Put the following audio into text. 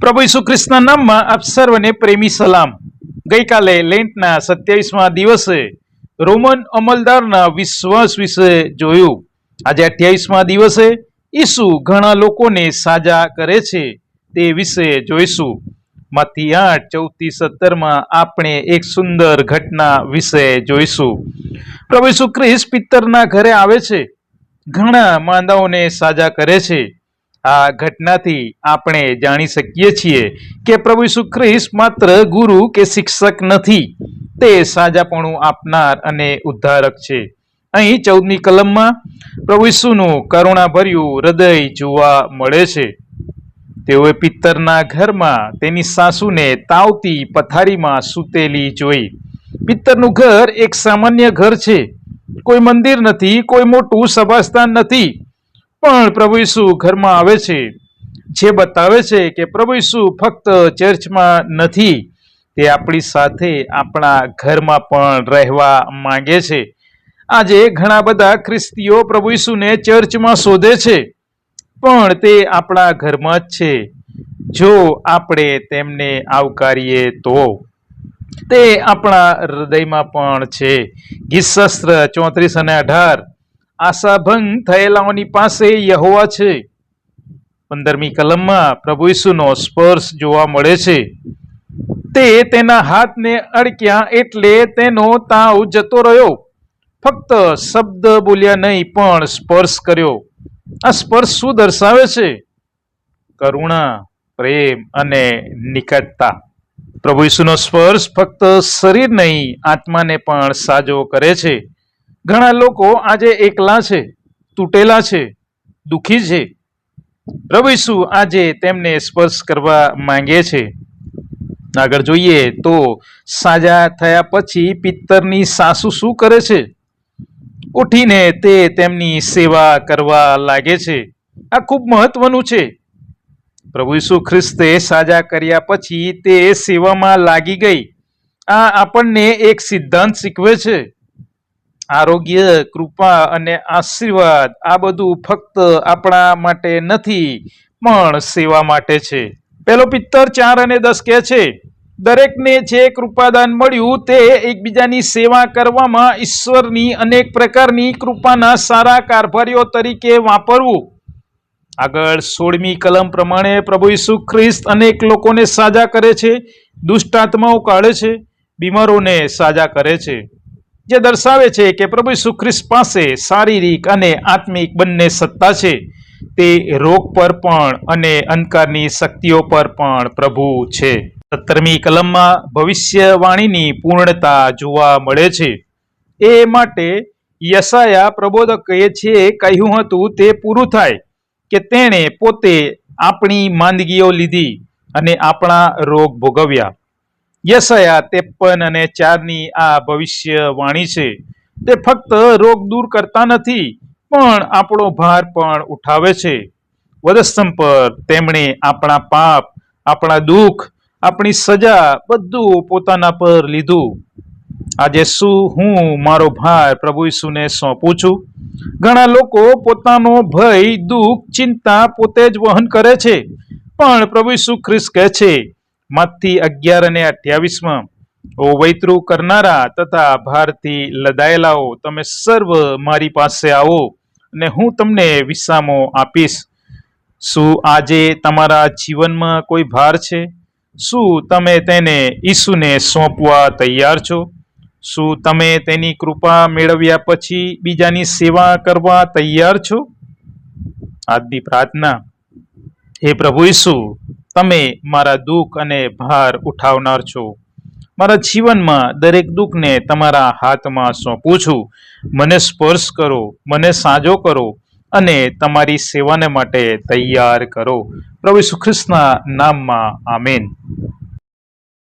પ્રભુ ઈસુ ખ્રિસ્તના નામમાં આપ સર્વને પ્રેમી સલામ. ગઈકાલે લેન્ટના 27મા દિવસે રોમન અમલદારના વિશ્વાસ વિશે જોયું. આજે 28મા દિવસે ઈસુ ઘણા લોકોને સાજા કરે છે તે વિશે જોઈશું. મત્તી 8:14-17 આપણે એક સુંદર ઘટના વિશે જોઈશું. પ્રભુ ઈસુ ખ્રિસ્ત પિત્તરના ઘરે આવે છે, ઘણા માંદાઓને સાજા કરે છે. આ ઘટનાથી આપણે જાણી શકીએ છીએ કે પ્રભુ ઈસુ ખ્રિસ્ત માત્ર ગુરુ કે શિક્ષક નથી, તે સાજાપણું આપનાર અને ઉદ્ધારક છે. અહીં 14મી કલમમાં પ્રભુ ઈસુનું કરુણાભર્યું હૃદય જોવા મળે છે. તેઓએ પિત્તરના ઘરમાં તેની સાસુને તાવતી પથારીમાં સૂતેલી જોઈ. પિત્તરનું ઘર એક સામાન્ય ઘર છે, કોઈ મંદિર નથી, કોઈ મોટું સભાસ્થાન નથી, પણ પ્રભુ ઈસુ ઘરમાં આવે છે, જે બતાવે છે કે પ્રભુ ઈસુ ફક્ત ચર્ચમાં નથી, તે આપણી સાથે આપણા ઘરમાં પણ રહેવા માંગે છે. આજે ઘણા બધા ખ્રિસ્તીઓ પ્રભુ ઈસુને ચર્ચમાં શોધે છે, પણ તે આપણા ઘરમાં જ છે, જો આપણે તેમને આવકારીએ તો. તે આપણા હૃદયમાં પણ છે. ગીતશાસ્ત્ર 34 અને 18, આશાભંગ થયેલાઓની પાસે યહોવા છે. 15મી કલમમાં પ્રભુ ઈસુનો સ્પર્શ જોવા મળે છે. તે તેના હાથને અડક્યા એટલે તેનો તાવ જતો રહ્યો. ફક્ત શબ્દ બોલ્યા નહીં, પણ સ્પર્શ કર્યો. આ સ્પર્શ શું દર્શાવે છે? કરુણા, પ્રેમ અને નિકટતા. પ્રભુ ઈસુનો સ્પર્શ ફક્ત શરીર નહીં, આત્માને પણ સાજો કરે છે. ઘણા લોકો આજે એકલા છે, તૂટેલા છે, દુઃખી છે. પ્રભુ ઈસુ આજે તેમને સ્પર્શ કરવા માંગે છે. આગળ જોઈએ તો સાજા થયા પછી પિત્તરની સાસુ શું કરે છે? ઉઠીને તે તેમની સેવા કરવા લાગે છે. આ ખૂબ મહત્વનું છે. પ્રભુ ઈસુ ખ્રિસ્તે સાજા કર્યા પછી તે સેવામાં લાગી ગઈ. આ આપણને એક સિદ્ધાંત શીખવે છે. આરોગ્ય, કૃપા અને આશીર્વાદ આ બધું ફક્ત આપણા માટે નથી, પણ સેવા માટે છે. પહેલો પિત્તર 4 અને 10 કહે છે, દરેકને જે કૃપાદાન મળ્યું તે એકબીજાની સેવા કરવામાં ઈશ્વરની અનેક પ્રકારની કૃપાના સારા કારભારીઓ તરીકે વાપરવું. આગળ 16મી કલમ પ્રમાણે પ્રભુ ઈસુ ખ્રિસ્ત અનેક લોકોને સાજા કરે છે, દુષ્ટ આત્માઓ કાઢે છે, બીમારોને સાજા કરે છે, જે દર્શાવે છે કે પ્રભુ ઈસુ ખ્રિસ્ત પાસે શારીરિક અને આત્મિક બંને સત્તા છે. તે રોગ પર પણ અને અંધકારની શક્તિઓ પર પણ પ્રભુ છે. 17મી કલમમાં ભવિષ્યવાણીની પૂર્ણતા જોવા મળે છે. એ માટે યશાયા પ્રબોધકે જે કહ્યું હતું તે પૂરું થાય કે તેણે પોતે આપણી માંદગીઓ લીધી અને આપણા રોગ ભોગવ્યા. યશાયા 53 અને 4ની આ ભવિષ્યવાણી છે. તે ફક્ત રોગ દૂર કરતા નથી, પણ આપણો ભાર પણ ઉઠાવે છે. વધસ્તંભ પર તેમણે આપણા પાપ, આપણા દુઃખ, આપણી સજા બધું પોતાના પર લીધું. આજે શું હું મારો ભાર પ્રભુ ઈસુને સોંપું છું? ઘણા લોકો પોતાનો ભય, દુઃખ, ચિંતા પોતે જ વહન કરે છે, પણ પ્રભુ ઈસુ ખ્રિસ્ત કહે છે મત્તી 11 અને 28, ઓ વૈતરું કરનારા તથા ભારથી લદાયેલાઓ, તમે સર્વ મારી પાસે આવો અને હું તમને વિશ્રામો આપીશ. શું આજે તમારા જીવનમાં કોઈ ભાર છે? શું તમે તેને ઈસુને સોંપવા તૈયાર છો? શું તમે તેની કૃપા મેળવ્યા પછી બીજાની સેવા કરવા તૈયાર છો? આજની પ્રાર્થના. હે પ્રભુ ઈસુ, તમે મારા દુઃખ અને ભાર ઉઠાવનાર છો. મારા જીવનમાં દરેક દુઃખને તમારા હાથમાં સોંપું છું. મને સ્પર્શ કરો, મને સાજો કરો અને તમારી સેવાને માટે તૈયાર કરો. પ્રભુ ઈસુ ખ્રિસ્તના નામમાં આમીન.